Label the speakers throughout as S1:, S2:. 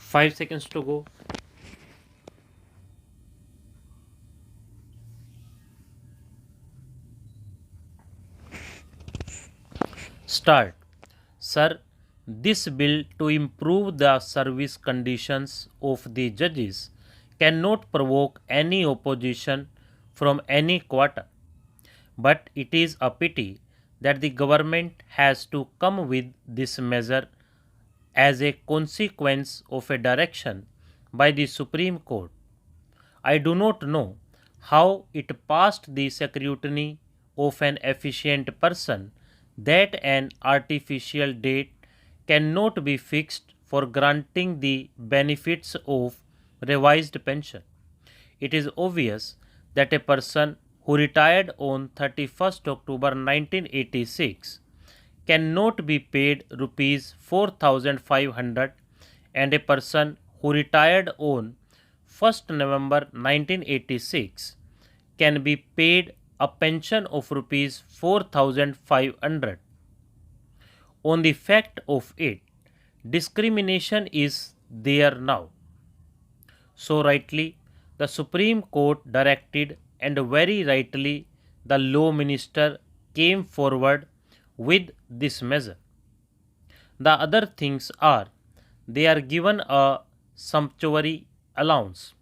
S1: 5 seconds to go. Start. Sir, this bill to improve the service conditions of the judges cannot provoke any opposition from any quarter. But it is a pity that the government has to come with this measure as a consequence of a direction by the Supreme Court. I do not know how it passed the scrutiny of an efficient person that an artificial date cannot be fixed for granting the benefits of revised pension. It is obvious that a person who retired on 31st October 1986 cannot be paid rupees 4500 and a person who retired on 1st November 1986 can be paid a pension of rupees 4500. On the fact of it, discrimination is there now. So rightly, the Supreme Court directed, and very rightly, the Law Minister came forward with this measure. The other things are they are given a sumptuary allowance.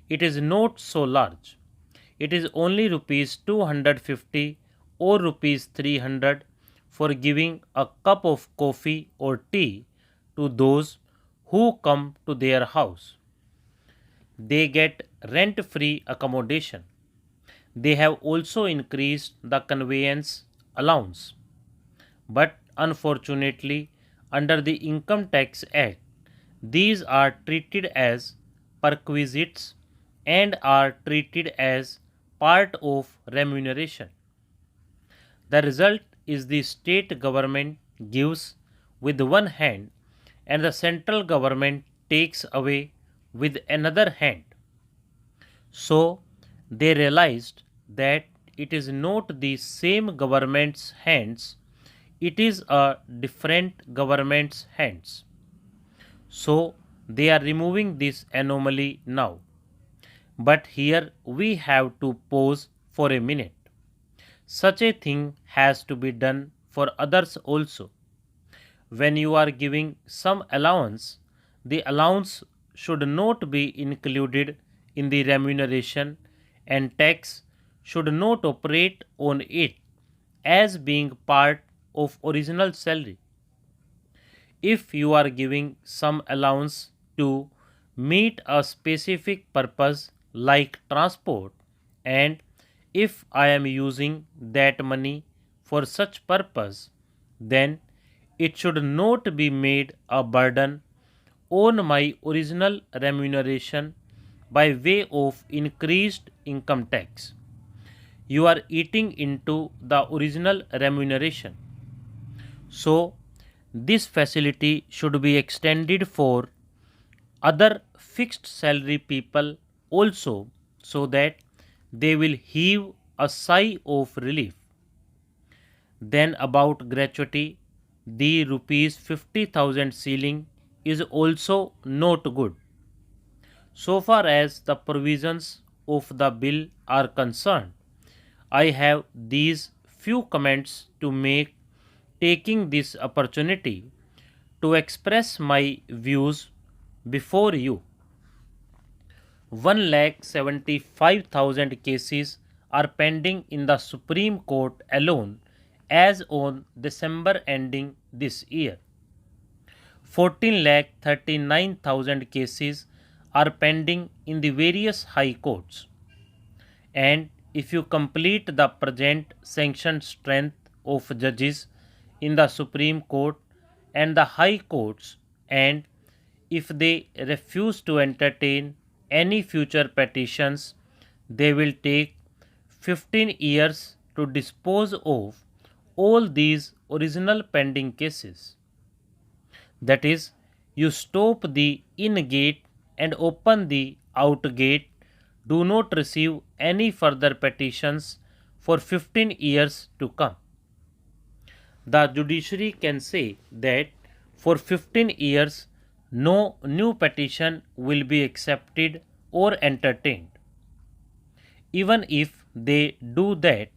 S1: It is not so large. It is only rupees 250 or rupees 300 for giving a cup of coffee or tea to those who come to their house. They get rent free accommodation. They have also increased the conveyance allowance. But unfortunately, under the Income Tax Act, these are treated as perquisites and are treated as part of remuneration. The result is the state government gives with one hand and the central government takes away with another hand. So they realized that it is not the same government's hands, it is a different government's hands. So they are removing this anomaly now. But here we have to pause for a minute. Such a thing has to be done for others also. When you are giving some allowance, the allowance should not be included in the remuneration and tax should not operate on it as being part of original salary. If you are giving some allowance to meet a specific purpose like transport, and if I am using that money for such purpose, then it should not be made a burden on my original remuneration by way of increased income tax. You are eating into the original remuneration. So, this facility should be extended for other fixed salary people also so that they will heave a sigh of relief. Then about gratuity, the rupees 50,000 ceiling is also not good. So far as the provisions of the bill are concerned, I have these few comments to make, taking this opportunity to express my views before you. 1,75,000 cases are pending in the Supreme Court alone as on December ending this year. 14,39,000 cases are pending in the various high courts. And if you complete the present sanctioned strength of judges in the Supreme Court and the high courts, and if they refuse to entertain any future petitions, they will take 15 years to dispose of all these original pending cases. That is, you stop the in gate and open the out gate, do not receive any further petitions for 15 years to come. The judiciary can say that for 15 years no new petition will be accepted or entertained. Even if they do that,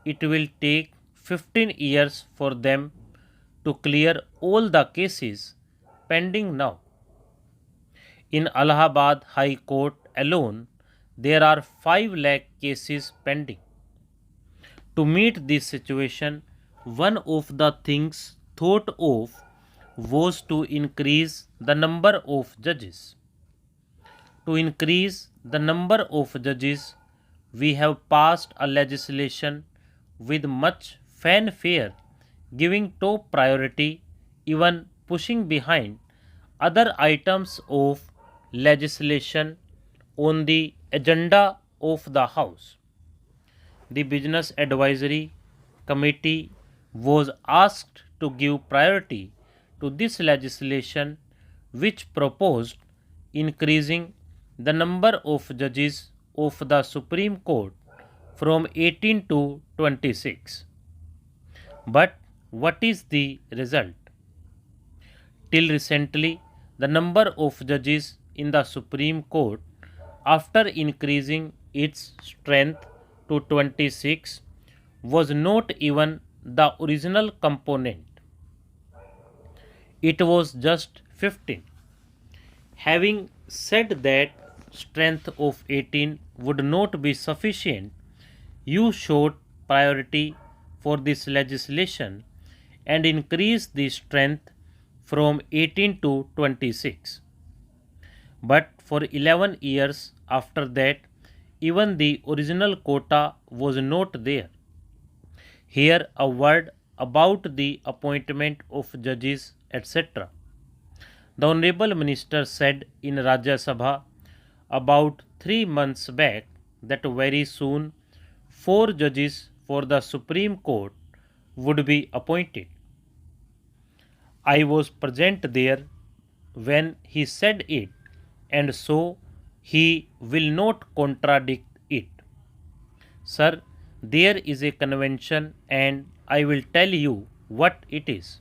S1: it will take 15 years for them to clear all the cases pending now. In Allahabad High Court alone, there are 5 lakh cases pending. To meet this situation, one of the things thought of was to increase the number of judges. To increase the number of judges, we have passed a legislation with much fanfare, giving top priority, even pushing behind other items of legislation on the agenda of the House. The Business Advisory Committee was asked to give priority to this legislation, which proposed increasing the number of judges of the Supreme Court from 18 to 26. But what is the result? Till recently, the number of judges in the Supreme Court, after increasing its strength to 26, was not even the original component. It was just 15. Having said that strength of 18 would not be sufficient, you showed priority for this legislation and increased the strength from 18 to 26. But for 11 years after that, even the original quota was not there. Here a word about the appointment of judges, etc. The Honorable Minister said in Rajya Sabha about 3 months back that very soon 4 judges for the Supreme Court would be appointed. I was present there when he said it, and so he will not contradict it. Sir, there is a convention and I will tell you what it is.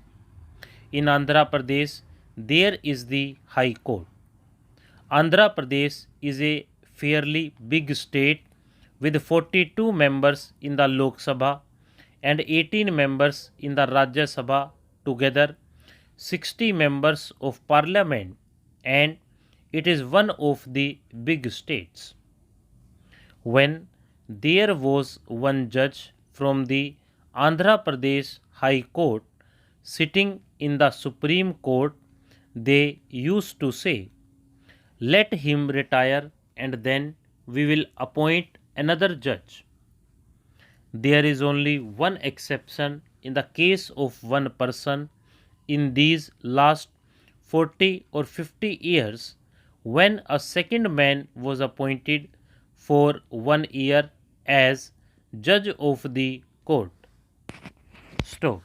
S1: In Andhra Pradesh, there is the High Court. Andhra Pradesh is a fairly big state with 42 members in the Lok Sabha and 18 members in the Rajya Sabha, together 60 members of parliament, and it is one of the big states. When there was one judge from the Andhra Pradesh High Court sitting in the Supreme Court, they used to say, "Let him retire and then we will appoint another judge." There is only one exception in the case of one person in these last 40 or 50 years, when a second man was appointed for 1 year as judge of the court. Stop.